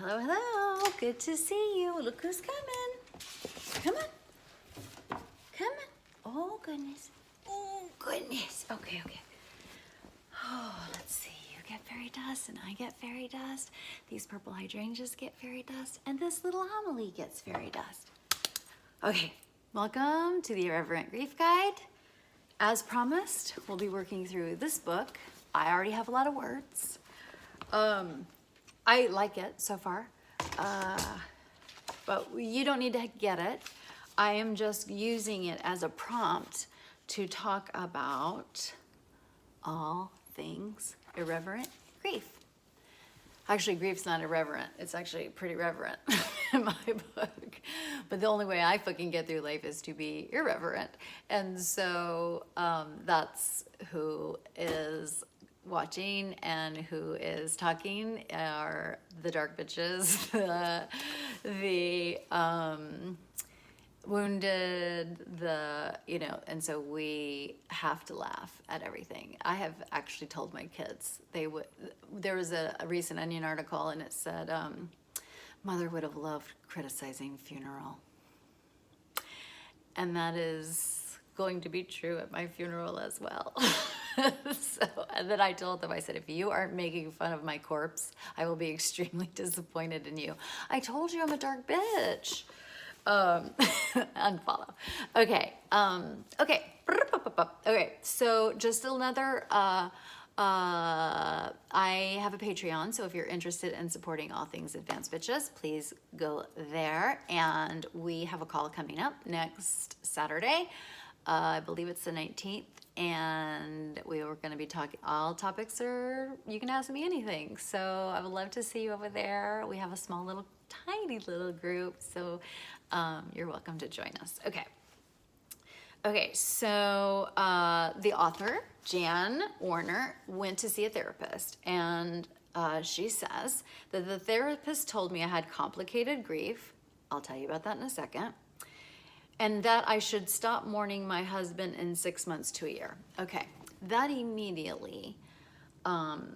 Hello, hello. Good to see you. Look who's coming. Come on. Come on. Oh, goodness. Oh, goodness. Okay, okay. Oh, let's see. You get fairy dust and I get fairy dust. These purple hydrangeas get fairy dust. And this little homily gets fairy dust. Okay, welcome to the Irreverent Grief Guide. As promised, we'll be working through this book. I already have a lot of words. I like it so far, but you don't need to get it. I am just using it as a prompt to talk about all things irreverent grief. Actually, grief's not irreverent. It's actually pretty reverent in my book. But the only way I fucking get through life is to be irreverent. And so that's who is watching and who is talking are the dark bitches, the wounded, and so we have to laugh at everything. I have actually told my kids there was a recent Onion article and it said, mother would have loved criticizing funeral. And that is going to be true at my funeral as well. And then I told them, I said, if you aren't making fun of my corpse, I will be extremely disappointed in you. I told you I'm a dark bitch. Unfollow. Okay. Okay. So just another, I have a Patreon. So if you're interested in supporting all things Advanced Bitches, please go there. And we have a call coming up next Saturday. I believe it's the 19th. And we were going to be talking, all topics are, you can ask me anything. So I would love to see you over there. We have a small little, tiny little group. So you're welcome to join us. Okay, so the author, Jan Warner, went to see a therapist. And she says that the therapist told me I had complicated grief. I'll tell you about that in a second. And that I should stop mourning my husband in 6 months to a year. Okay, that immediately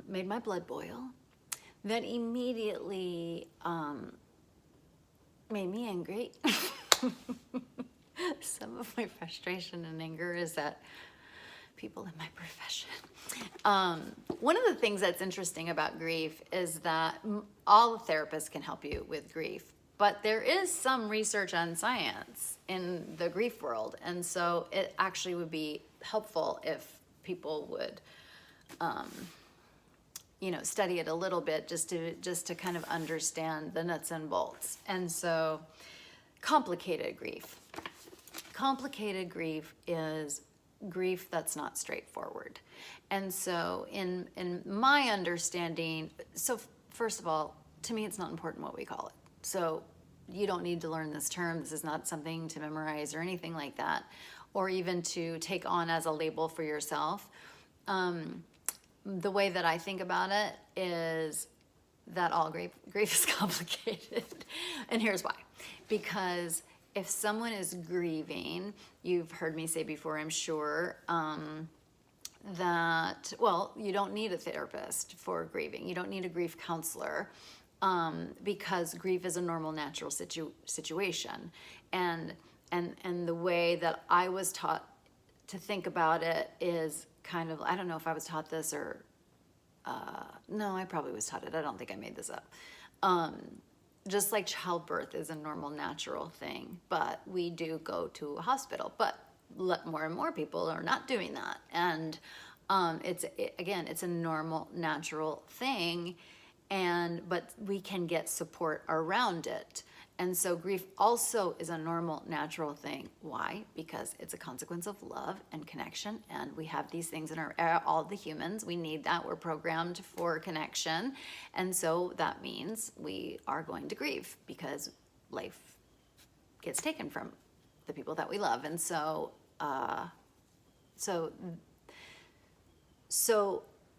made my blood boil. That immediately made me angry. Some of my frustration and anger is that people in my profession. One of the things that's interesting about grief is that all therapists can help you with grief. But there is some research on science in the grief world. And so it actually would be helpful if people would, study it a little bit just to kind of understand the nuts and bolts. And so complicated grief. Complicated grief is grief that's not straightforward. And so in my understanding, so first of all, to me, it's not important what we call it. So you don't need to learn this term. This is not something to memorize or anything like that, or even to take on as a label for yourself. The way that I think about it is that all grief is complicated. And here's why. Because if someone is grieving, you've heard me say before, I'm sure, that, well, you don't need a therapist for grieving. You don't need a grief counselor. Because grief is a normal, natural situation. And the way that I was taught to think about it is kind of, I don't know if I was taught this or, no, I probably was taught it. I don't think I made this up. Just like childbirth is a normal, natural thing, but we do go to a hospital. But more and more people are not doing that. And it's a normal, natural thing. But we can get support around it. And so grief also is a normal, natural thing. Why? Because it's a consequence of love and connection. And we have these things in all the humans. We need that. We're programmed for connection. And so that means we are going to grieve because life gets taken from the people that we love. And so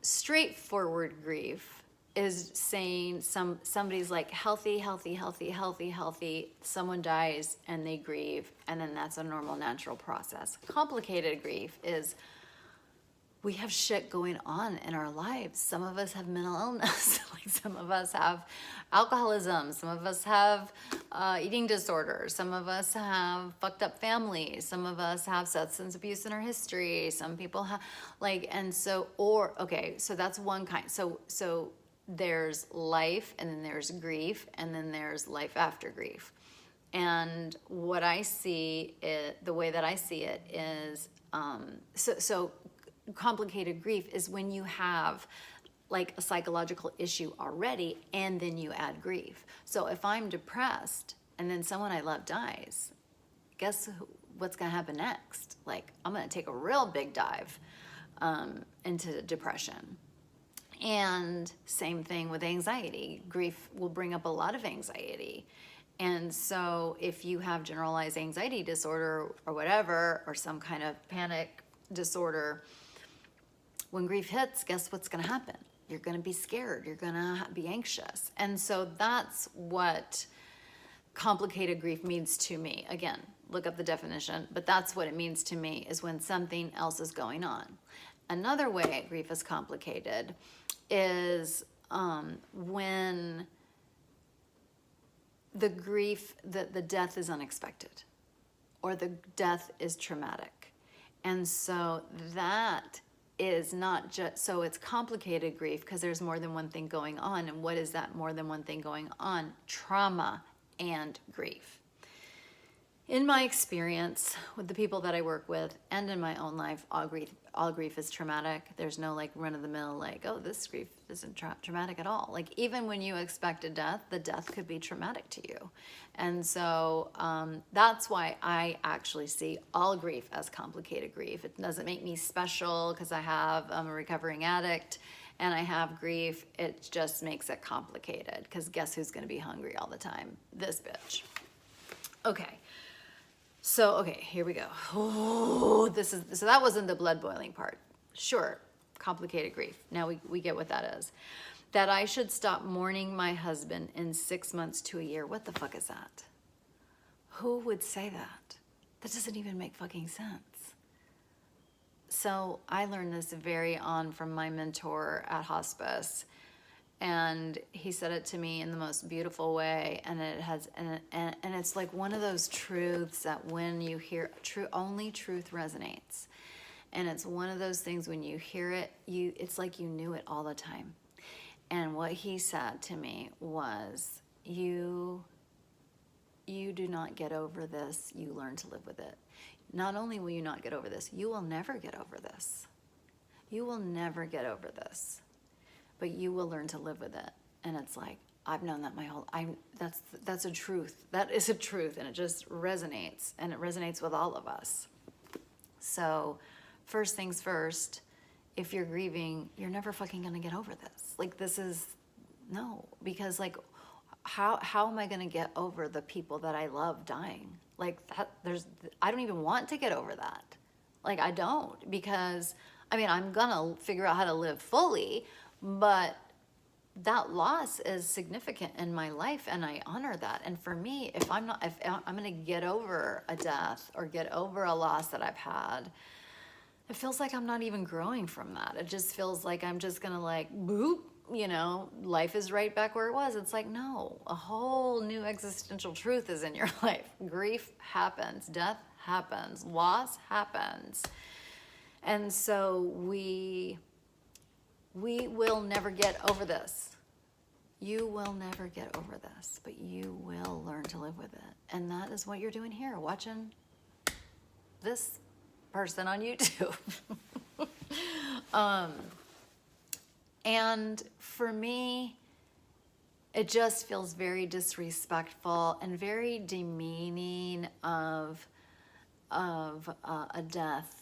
straightforward grief is saying somebody's like healthy, someone dies and they grieve, and then that's a normal, natural process. Complicated grief is we have shit going on in our lives. Some of us have mental illness, like some of us have alcoholism, some of us have eating disorders, some of us have fucked up families, some of us have substance abuse in our history, some people have like, and so, or, okay, so that's one kind. So there's life, and then there's grief, and then there's life after grief. And what I see, the way that I see it is, so complicated grief is when you have like a psychological issue already and then you add grief. So if I'm depressed and then someone I love dies, guess what's gonna happen next? Like, I'm gonna take a real big dive into depression. And same thing with anxiety. Grief will bring up a lot of anxiety. And so if you have generalized anxiety disorder or whatever, or some kind of panic disorder, when grief hits, guess what's going to happen? You're going to be scared. You're going to be anxious. And so that's what complicated grief means to me. Again, look up the definition, but that's what it means to me, is when something else is going on. Another way grief is complicated is when the grief, the death is unexpected, or the death is traumatic. And so that is not just, so it's complicated grief because there's more than one thing going on. And what is that more than one thing going on? Trauma and grief. In my experience with the people that I work with and in my own life, all grief is traumatic. There's no like run-of-the-mill like, oh, this grief isn't traumatic at all. Like, even when you expect a death, the death could be traumatic to you. And so that's why I actually see all grief as complicated grief. It doesn't make me special because I'm a recovering addict and I have grief. It just makes it complicated because guess who's going to be hungry all the time? This bitch. Okay. So, okay, here we go. Oh, so that wasn't the blood boiling part. Sure, complicated grief. Now we get what that is. That I should stop mourning my husband in 6 months to a year. What the fuck is that? Who would say that? That doesn't even make fucking sense. So I learned this very on from my mentor at hospice. And he said it to me in the most beautiful way, and it has, and it's like one of those truths that when you hear only truth resonates, and it's one of those things when you hear it, it's like you knew it all the time. And what he said to me was, you do not get over this. You learn to live with it. Not only will you not get over this, you will never get over this. You will never get over this. But you will learn to live with it. And it's like, I've known that that's a truth. That is a truth, and it just resonates, and it resonates with all of us. So first things first, if you're grieving, you're never fucking gonna get over this. Like, this is, no, because like, how am I gonna get over the people that I love dying? Like that, I don't even want to get over that. Like, I don't, because I mean, I'm gonna figure out how to live fully, but that loss is significant in my life, and I honor that. And for me, if I'm going to get over a death or get over a loss that I've had, it feels like I'm not even growing from that. It just feels like I'm just going to like, boop, life is right back where it was. It's like, no, a whole new existential truth is in your life. Grief happens, death happens, loss happens. And so we will never get over this. You will never get over this, but you will learn to live with it. And that is what you're doing here, watching this person on YouTube. And for me, it just feels very disrespectful and very demeaning of a death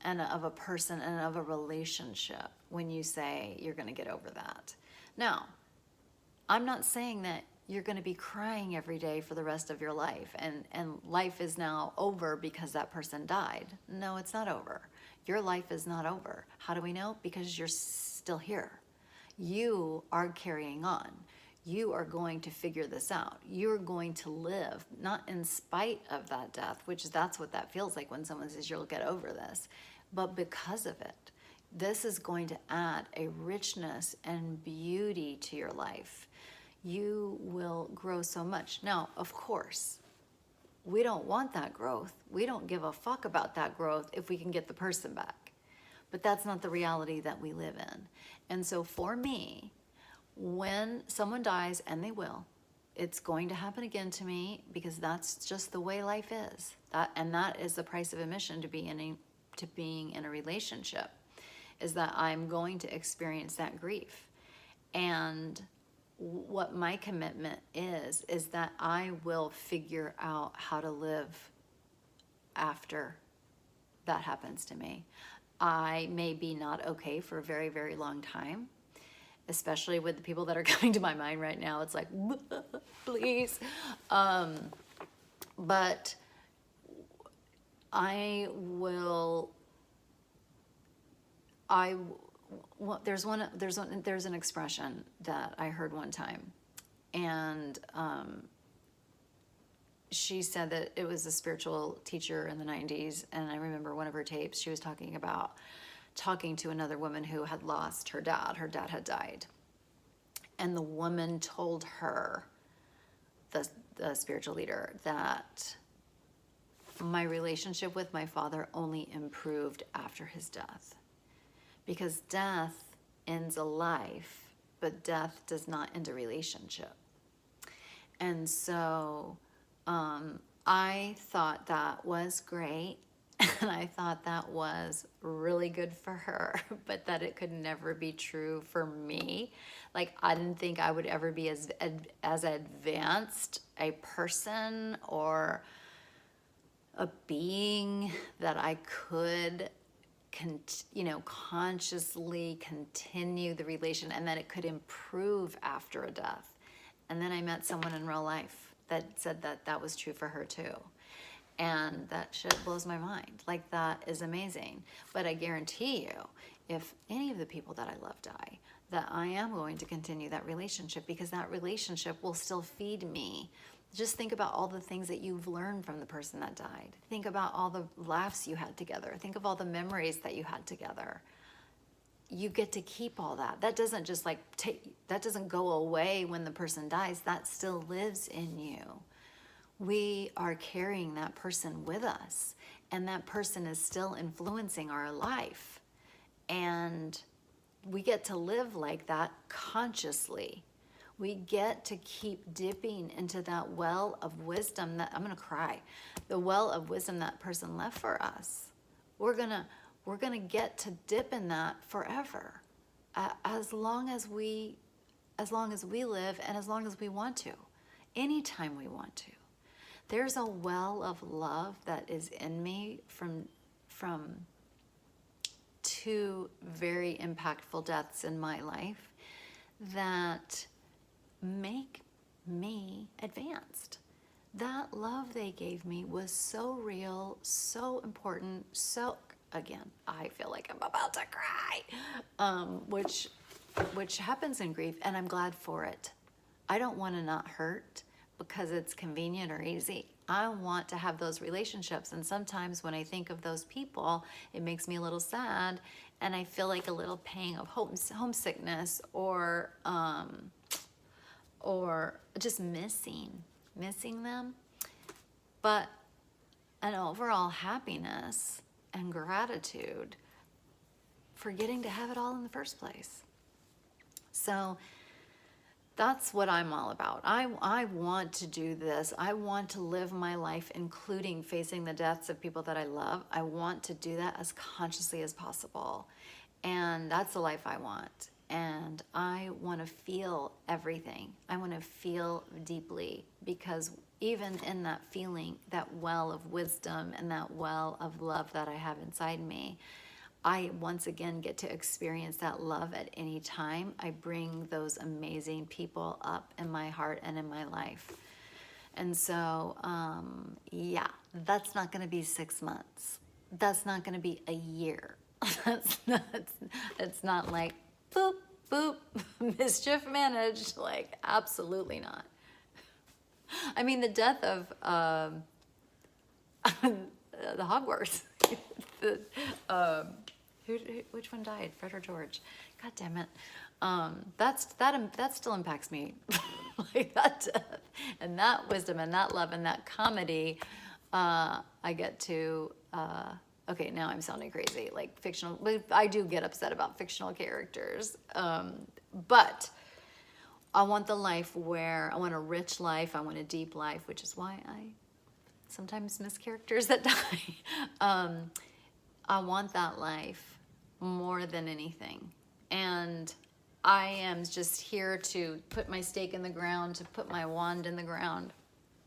and of a person and of a relationship when you say you're going to get over that. Now, I'm not saying that you're going to be crying every day for the rest of your life and life is now over because that person died. No, it's not over. Your life is not over. How do we know? Because you're still here. You are carrying on. You are going to figure this out. You're going to live, not in spite of that death, which that's what that feels like when someone says you'll get over this, but because of it. this is going to add a richness and beauty to your life. You will grow so much. Now, of course, we don't want that growth. We don't give a fuck about that growth if we can get the person back. But that's not the reality that we live in. And so for me, when someone dies, and they will, it's going to happen again to me, because that's just the way life is. That is the price of admission to being in a relationship, is that I'm going to experience that grief. And what my commitment is that I will figure out how to live after that happens to me. I may be not okay for a very, very long time, especially with the people that are coming to my mind right now. It's like, please. But there's an expression that I heard one time, and she said that it was a spiritual teacher in the 90s, and I remember one of her tapes, she was talking to another woman who had lost her dad. Her dad had died. And the woman told her, the spiritual leader, that my relationship with my father only improved after his death. Because death ends a life, but death does not end a relationship. And so I thought that was great, and I thought that was really good for her, but that it could never be true for me. Like, I didn't think I would ever be as advanced a person or a being that I could consciously continue the relation, and that it could improve after a death. And then I met someone in real life that said that was true for her too. And that shit blows my mind. Like, that is amazing. But I guarantee you, if any of the people that I love die, that I am going to continue that relationship, because that relationship will still feed me. Just think about all the things that you've learned from the person that died. Think about all the laughs you had together. Think of all the memories that you had together. You get to keep all that. That doesn't just that doesn't go away when the person dies. That still lives in you. We are carrying that person with us, and that person is still influencing our life. And we get to live like that consciously. We get to keep dipping into that well of wisdom that, I'm gonna cry, the well of wisdom that person left for us. We're gonna get to dip in that forever, as long as we live, and as long as we want to, anytime we want to. There's a well of love that is in me from two very impactful deaths in my life that make me advanced. That love they gave me was so real, so important, so, again, I feel like I'm about to cry, which happens in grief, and I'm glad for it. I don't want to not hurt because it's convenient or easy. I want to have those relationships, and sometimes when I think of those people, it makes me a little sad, and I feel like a little pang of homesickness, or just missing them, but an overall happiness and gratitude for getting to have it all in the first place. So that's what I'm all about. I want to do this. I want to live my life, including facing the deaths of people that I love. I want to do that as consciously as possible. And that's the life I want. And I want to feel everything. I want to feel deeply, because even in that feeling, that well of wisdom and that well of love that I have inside me, I once again get to experience that love at any time. I bring those amazing people up in my heart and in my life. And so, yeah, that's not going to be 6 months. That's not going to be a year. It's not like, boop, boop, mischief managed. Like, absolutely not. I mean, the death of the Hogwarts, Which one died? Fred or George? God damn it. That still impacts me. Like that death and that wisdom and that love and that comedy. I get to, okay, now I'm sounding crazy, like fictional, but I do get upset about fictional characters. But I want the life where, I want a rich life, I want a deep life, which is why I sometimes miss characters that die. I want that life more than anything. And I am just here to put my stake in the ground, to put my wand in the ground.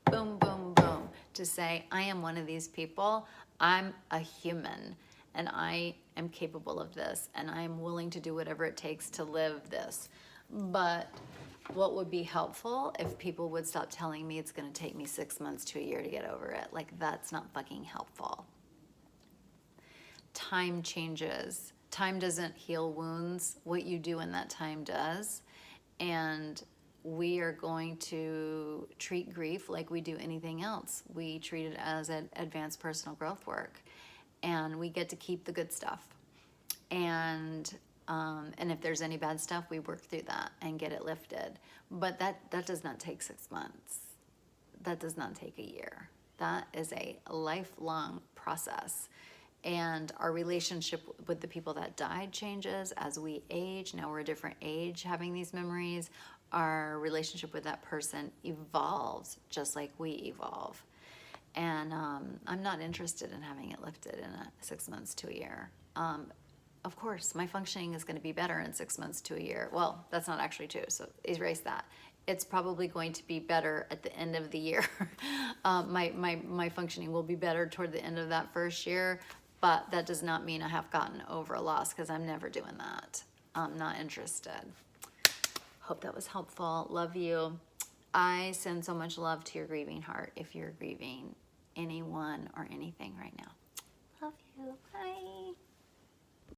Boom, boom, boom. To say, I am one of these people. I'm a human. And I am capable of this. And I am willing to do whatever it takes to live this. But what would be helpful if people would stop telling me it's going to take me 6 months to a year to get over it. Like, that's not fucking helpful. Time changes. Time doesn't heal wounds. What you do in that time does. And we are going to treat grief like we do anything else. We treat it as an advanced personal growth work. And we get to keep the good stuff. And if there's any bad stuff, we work through that and get it lifted. But that does not take 6 months. That does not take a year. That is a lifelong process. And our relationship with the people that died changes as we age. Now we're a different age having these memories. Our relationship with that person evolves just like we evolve. And I'm not interested in having it lifted in 6 months to a year. Of course, my functioning is going to be better in 6 months to a year. Well, that's not actually true, so erase that. It's probably going to be better at the end of the year. My functioning will be better toward the end of that first year, but that does not mean I have gotten over a loss, because I'm never doing that. I'm not interested. Hope that was helpful. Love you. I send so much love to your grieving heart if you're grieving anyone or anything right now. Love you. Bye.